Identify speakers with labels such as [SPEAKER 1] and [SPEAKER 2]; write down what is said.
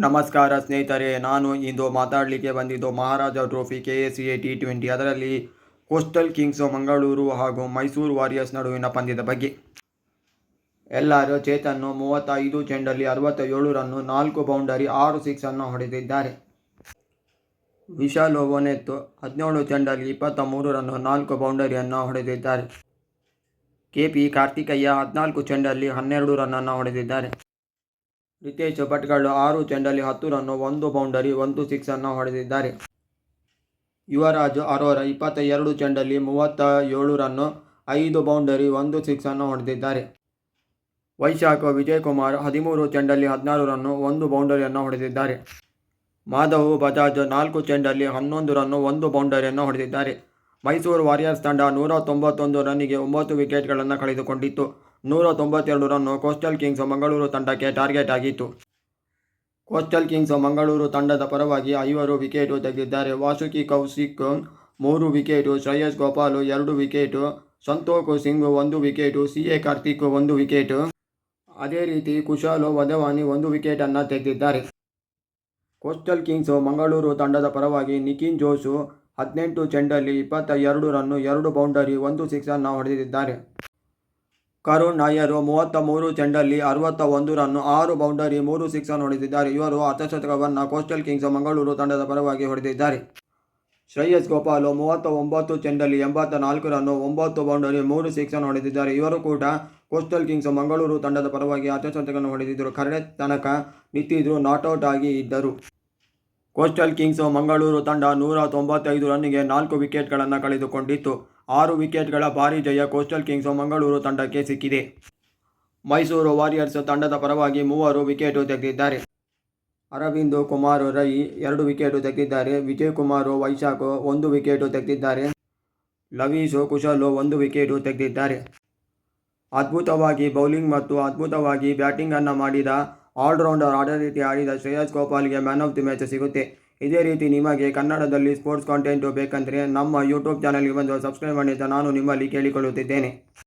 [SPEAKER 1] ನಮಸ್ಕಾರ ಸ್ನೇಹಿತರೆ, ನಾನು ಇಂದು ಮಾತಾಡಲಿಕ್ಕೆ ಬಂದಿದ್ದು ಮಹಾರಾಜ ಟ್ರೋಫಿ KSCA T20 ಅದರಲ್ಲಿ ಕೋಸ್ಟಲ್ ಕಿಂಗ್ಸ್ ಮಂಗಳೂರು ಹಾಗೂ ಮೈಸೂರು ವಾರಿಯರ್ಸ್ ನಡುವಿನ ಪಂದ್ಯದ ಬಗ್ಗೆ. ಎಲ್ಲರೂ ಚೇತನ್ 35 ಚೆಂಡಲ್ಲಿ 67 ರನ್ನು, 4 ಬೌಂಡರಿ, 6 ಸಿಕ್ಸನ್ನು ಹೊಡೆದಿದ್ದಾರೆ. ವಿಶಾಲ್ ಒನೆತ್ 17 ಚೆಂಡಲ್ಲಿ 23 ರನ್ನು, 4 ಬೌಂಡರಿಯನ್ನು ಹೊಡೆದಿದ್ದಾರೆ. KP ಕಾರ್ತಿಕಯ್ಯ 14 ಚೆಂಡಲ್ಲಿ 12 ರನ್ನನ್ನು ಹೊಡೆದಿದ್ದಾರೆ. ರಿತೇಶ್ ಭಟ್ಕಳ್ 6 ಚೆಂಡಲ್ಲಿ 10 ರನ್ನು, 1 ಬೌಂಡರಿ, 1 ಸಿಕ್ಸನ್ನು ಹೊಡೆದಿದ್ದಾರೆ. ಯುವರಾಜ್ ಅರೋರಾ 22 ಚೆಂಡಲ್ಲಿ 37 ರನ್ನು, 5 ಬೌಂಡರಿ, 1 ಸಿಕ್ಸನ್ನು ಹೊಡೆದಿದ್ದಾರೆ. ವೈಶಾಖ್ ವಿಜಯಕುಮಾರ್ 13 ಚೆಂಡಲ್ಲಿ 16 ರನ್ನು, 1 ಬೌಂಡರಿಯನ್ನು ಹೊಡೆದಿದ್ದಾರೆ. ಮಾಧವ್ ಬಜಾಜ್ 4 ಚೆಂಡಲ್ಲಿ 11 ರನ್ನು, 1 ಬೌಂಡರಿಯನ್ನು ಹೊಡೆದಿದ್ದಾರೆ. ಮೈಸೂರು ವಾರಿಯರ್ಸ್ ತಂಡ 191 ರನ್ನಿಗೆ 9 ವಿಕೆಟ್ಗಳನ್ನು ಕಳೆದುಕೊಂಡಿತ್ತು. 192 ರನ್ನು ಕೋಸ್ಟಲ್ ಕಿಂಗ್ಸ್ ಮಂಗಳೂರು ತಂಡಕ್ಕೆ ಟಾರ್ಗೆಟ್ ಆಗಿತ್ತು. ಕೋಸ್ಟಲ್ ಕಿಂಗ್ಸ್ ಮಂಗಳೂರು ತಂಡದ ಪರವಾಗಿ 5 ವಿಕೆಟು ತೆಗೆದಿದ್ದಾರೆ. Vasuki Kaushik 3 wicket, Shreyas Gopal 2 wicket, Santosh Singh 1 wicket, CA Karthik 1 wicket, ಅದೇ ರೀತಿ ಕುಶಾಲ್ ವಧವಾನಿ 1 ವಿಕೆಟನ್ನು ತೆಗೆದಿದ್ದಾರೆ. ಕೋಸ್ಟಲ್ ಕಿಂಗ್ಸ್ ಮಂಗಳೂರು ತಂಡದ ಪರವಾಗಿ ನಿಖಿಲ್ ಜೋಶ್ 18 ಚೆಂಡಲ್ಲಿ 22 ರನ್ನು, 2 ಬೌಂಡರಿ, 1 ಸಿಕ್ಸನ್ನು ಹೊಡೆದಿದ್ದಾರೆ. ಕರುಣ್ ನಾಯರ್ 33 ಚೆಂಡಲ್ಲಿ 61 ರನ್ನು, 6 ಬೌಂಡರಿ, 3 ಸಿಕ್ಸನ್ನು ಹೊಡೆದಿದ್ದಾರೆ. ಇವರು ಅರ್ಧಶತಕವನ್ನು ಕೋಸ್ಟಲ್ ಕಿಂಗ್ಸ್ ಮಂಗಳೂರು ತಂಡದ ಪರವಾಗಿ ಹೊಡೆದಿದ್ದಾರೆ. ಶ್ರೇಯಸ್ ಗೋಪಾಲ್ 39 ಚೆಂಡಲ್ಲಿ 84 ರನ್ನು, 9 ಬೌಂಡರಿ, 3 ಸಿಕ್ಸನ್ನು ಹೊಡೆದಿದ್ದಾರೆ. ಇವರು ಕೂಡ ಕೋಸ್ಟಲ್ ಕಿಂಗ್ಸ್ ಮಂಗಳೂರು ತಂಡದ ಪರವಾಗಿ ಅರ್ಧಶತಕವನ್ನು ಹೊಡೆದಿದ್ದರು. ಕಡೆ ತನಕ ನಿಂತಿದ್ರು, ನಾಟ್ಔಟ್ ಆಗಿ ಇದ್ದರು. ಕೋಸ್ಟಲ್ ಕಿಂಗ್ಸ್ ಮಂಗಳೂರು ತಂಡ 195 ರನ್ನಿಗೆ 4 ವಿಕೆಟ್ಗಳನ್ನು ಕಳೆದುಕೊಂಡಿತ್ತು. 6 ವಿಕೆಟ್ಗಳ ಭಾರೀ ಜಯ ಕೋಸ್ಟಲ್ ಕಿಂಗ್ಸ್ ಮಂಗಳೂರು ತಂಡಕ್ಕೆ ಸಿಕ್ಕಿದೆ. ಮೈಸೂರು ವಾರಿಯರ್ಸ್ ತಂಡದ ಪರವಾಗಿ 3 ವಿಕೆಟು ತೆಗೆದಿದ್ದಾರೆ. ಅರವಿಂದ್ ಕುಮಾರ್ ರೈ 2 ವಿಕೆಟು ತೆಗೆದಿದ್ದಾರೆ. ವಿಜಯಕುಮಾರ್ ವೈಶಾಖ್ 1 ವಿಕೆಟು ತೆಗೆದಿದ್ದಾರೆ. ಲವೀಶ್ ಕುಶಲ್ 1 ವಿಕೆಟು ತೆಗೆದಿದ್ದಾರೆ. ಅದ್ಭುತವಾಗಿ ಬೌಲಿಂಗ್ ಮತ್ತು ಅದ್ಭುತವಾಗಿ ಬ್ಯಾಟಿಂಗನ್ನು ಮಾಡಿದ ಆಲ್ರೌಂಡರ್, ಅದೇ ರೀತಿ ಆಡಿದ ಶ್ರೇಯಸ್ ಗೋಪಾಲ್ಗೆ ಮ್ಯಾನ್ ಆಫ್ ದಿ ಮ್ಯಾಚ್ ಸಿಗುತ್ತೆ. ಇದೇ ರೀತಿ ನಿಮಗೆ ಕನ್ನಡದಲ್ಲಿ ಸ್ಪೋರ್ಟ್ಸ್ ಕಾಂಟೆಂಟು ಬೇಕಂದರೆ ನಮ್ಮ ಯೂಟ್ಯೂಬ್ ಚಾನಲ್ಗೆ ಬಂದು ಸಬ್ಸ್ಕ್ರೈಬ್ ಮಾಡಿ ಅಂತ ನಾನು ನಿಮ್ಮಲ್ಲಿ ಕೇಳಿಕೊಳ್ಳುತ್ತಿದ್ದೇನೆ.